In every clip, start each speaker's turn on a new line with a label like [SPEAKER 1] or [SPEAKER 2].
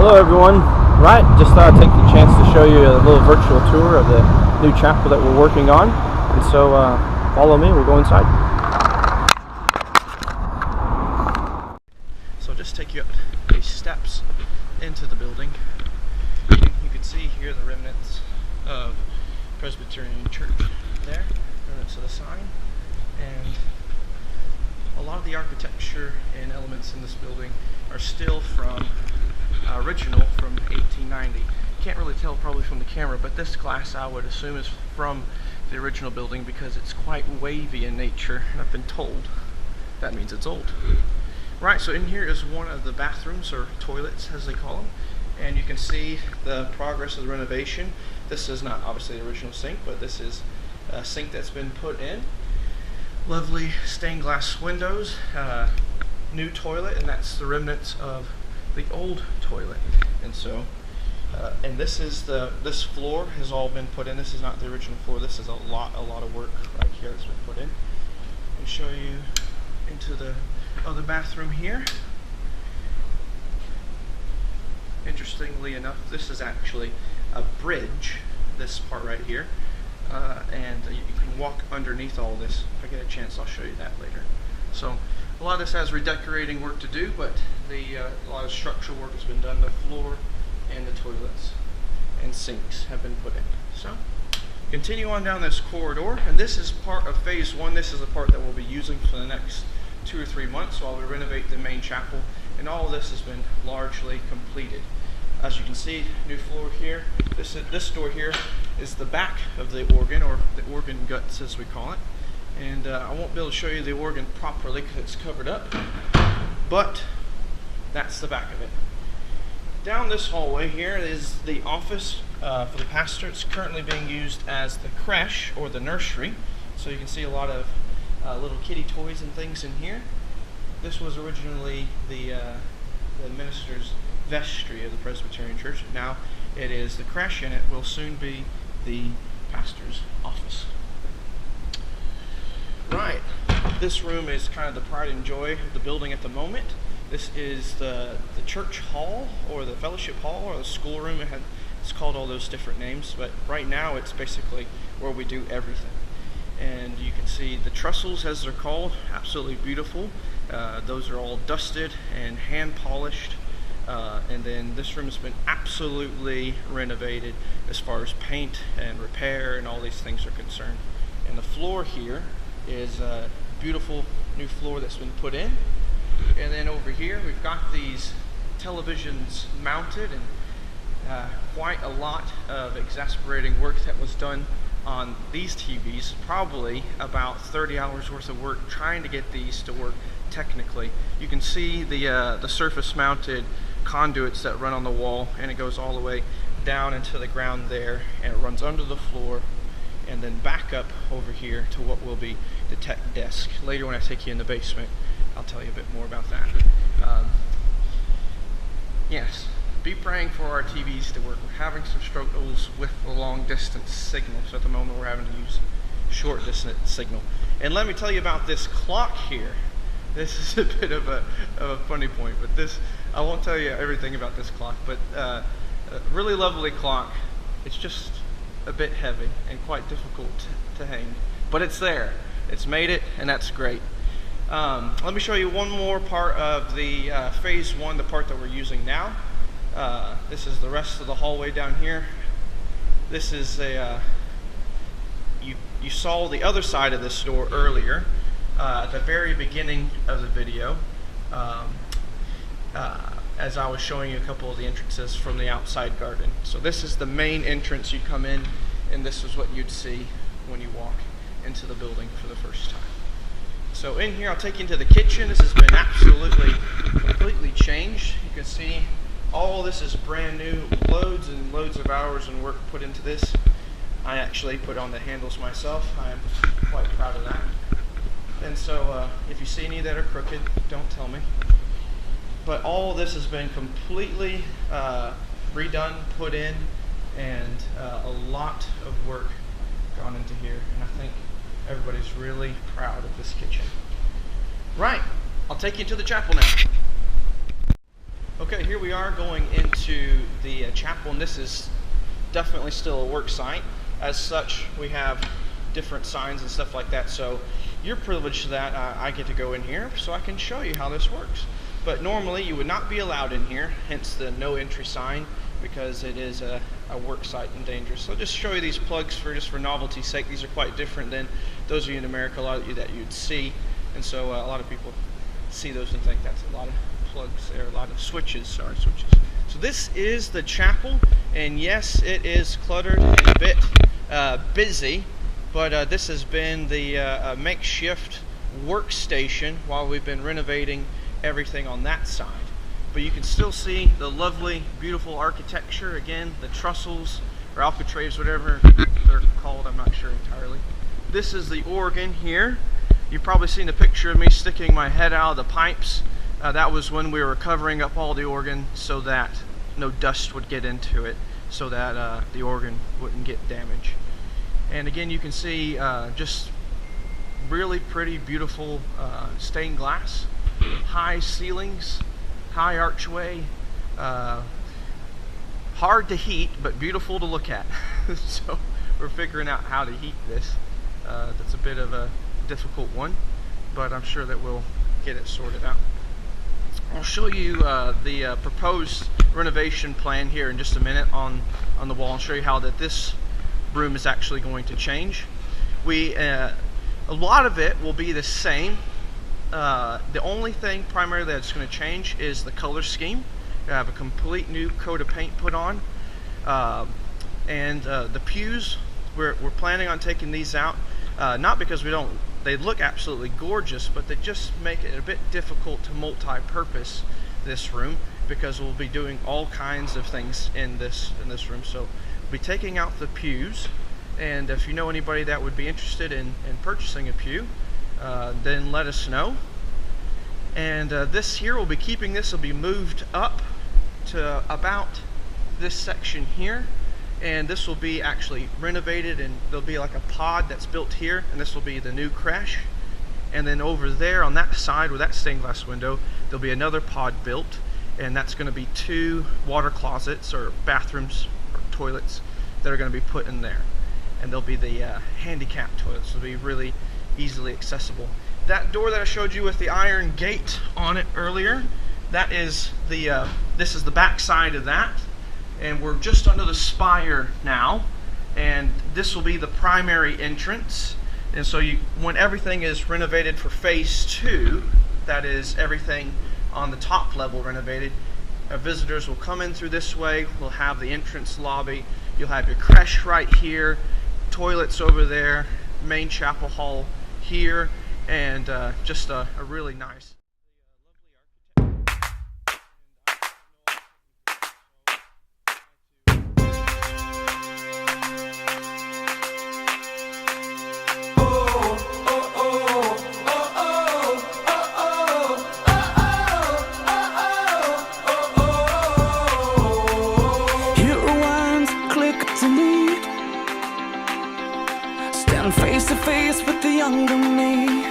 [SPEAKER 1] Hello everyone. Right, just thought I'd take the chance to show you a little virtual tour of the new chapel that we're working on. And so follow me, we'll go inside. So I'll just take you up these steps into the building. You can see here the remnants of Presbyterian Church there, remnants of the sign, and a lot of the architecture and elements in this building are still from original from 1890. Can't really tell probably from the camera, but this glass I would assume is from the original building because it's quite wavy in nature, and I've been told that means it's old. Right, so in here is one of the bathrooms, or toilets as they call them, and you can see the progress of the renovation. This is not obviously the original sink, but this is a sink that's been put in. Lovely stained glass windows, new toilet, and that's the remnants of the old toilet. And so and this floor has all been put in. This is not the original floor. This is a lot of work right here that's been put in. I'll show you into the other bathroom here. Interestingly enough, this is actually a bridge, this part right here, and you can walk underneath all this. If I get a chance, I'll show you that later. So a lot of this has redecorating work to do, but a lot of structural work has been done. The floor and the toilets and sinks have been put in. So continue on down this corridor, and this is part of phase one. This is the part that we'll be using for the next 2 or 3 months while we renovate the main chapel, and all of this has been largely completed. As you can see, new floor here. This door here is the back of the organ, or the organ guts as we call it. And I won't be able to show you the organ properly because it's covered up, but that's the back of it. Down this hallway here is the office for the pastor. It's currently being used as the creche, or the nursery. So you can see a lot of little kitty toys and things in here. This was originally the minister's vestry of the Presbyterian Church. Now it is the creche, and it will soon be the pastor's office. Right, this room is kind of the pride and joy of the building at the moment. This is the church hall, or the fellowship hall, or the schoolroom. It's called all those different names, but right now it's basically where we do everything. And you can see the trestles, as they're called, absolutely beautiful. Those are all dusted and hand polished. And then this room has been absolutely renovated as far as paint and repair and all these things are concerned. And the floor here is a beautiful new floor that's been put in. And then over here we've got these televisions mounted, and quite a lot of exasperating work that was done on these TVs. Probably about 30 hours worth of work trying to get these to work technically. You can see the surface mounted conduits that run on the wall, and it goes all the way down into the ground there, and it runs under the floor and then back up over here to what will be the tech desk. Later when I take you in the basement, I'll tell you a bit more about that. Yes, be praying for our TVs to work. We're having some struggles with the long distance signal, so at the moment we're having to use short distance signal. And let me tell you about this clock here. This is a bit of a funny point, but I won't tell you everything about this clock, but a really lovely clock. It's just a bit heavy and quite difficult to hang, but it's there. It's made it, and that's great. Let me show you one more part of the phase one, the part that we're using now. This is the rest of the hallway down here. This is you saw the other side of this door earlier at the very beginning of the video, as I was showing you a couple of the entrances from the outside garden. So this is the main entrance. You come in, and this is what you'd see when you walk into the building for the first time. So in here, I'll take you into the kitchen. This has been absolutely, completely changed. You can see all this is brand new. Loads and loads of hours and work put into this. I actually put on the handles myself. I'm quite proud of that. And so if you see any that are crooked, don't tell me. But all of this has been completely redone, put in, and a lot of work gone into here. And I think everybody's really proud of this kitchen. Right, I'll take you to the chapel now. Okay, here we are going into the chapel, and this is definitely still a work site. As such, we have different signs and stuff like that, so you're privileged that I get to go in here so I can show you how this works. But normally you would not be allowed in here, hence the no entry sign, because it is a work site and dangerous. So I'll just show you these plugs for novelty's sake. These are quite different than those of you in America, a lot of you that you'd see, and so a lot of people see those and think that's a lot of plugs there, a lot of switches, switches. So this is the chapel, and yes, it is cluttered and a bit busy, but this has been the makeshift workstation while we've been renovating everything on that side. But you can still see the lovely, beautiful architecture. Again, the trussels or alcatraves, whatever they're called, I'm not sure entirely. This is the organ here. You've probably seen a picture of me sticking my head out of the pipes. That was when we were covering up all the organ so that no dust would get into it, so that the organ wouldn't get damaged. And again, you can see just really pretty, beautiful stained glass, high ceilings, high archway, hard to heat but beautiful to look at. So we're figuring out how to heat this. That's a bit of a difficult one, but I'm sure that we'll get it sorted out. I'll show you the proposed renovation plan here in just a minute on the wall, and show you how that this room is actually going to change. A lot of it will be the same. The only thing primarily that's going to change is the color scheme. We have a complete new coat of paint put on, and the pews, we're planning on taking these out, not because they look absolutely gorgeous, but they just make it a bit difficult to multi-purpose this room, because we'll be doing all kinds of things in this room. So we'll be taking out the pews, and if you know anybody that would be interested in purchasing a pew, then let us know. And this here, we'll be keeping this, will be moved up to about this section here, and this will be actually renovated, and there'll be like a pod that's built here, and this will be the new creche. And then over there on that side with that stained glass window, there'll be another pod built, and that's going to be 2 water closets or bathrooms or toilets that are going to be put in there. And there'll be the handicap toilets, so it'll be really easily accessible. That door that I showed you with the iron gate on it earlier, that is this is the back side of that, and we're just under the spire now, and this will be the primary entrance. And so when everything is renovated for phase 2, that is everything on the top level renovated, visitors will come in through this way. We'll have the entrance lobby, you'll have your creche right here, toilets over there, main chapel hall here, and just a really nice.
[SPEAKER 2] Face to face with the younger me.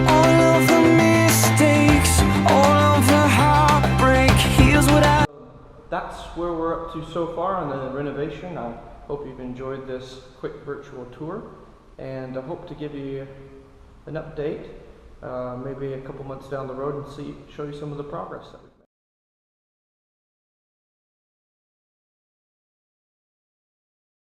[SPEAKER 2] All of the mistakes, all of the heartbreak, here's what I...
[SPEAKER 1] That's where we're up to so far on the renovation. I hope you've enjoyed this quick virtual tour, and I hope to give you an update maybe a couple months down the road and show you some of the progress that we've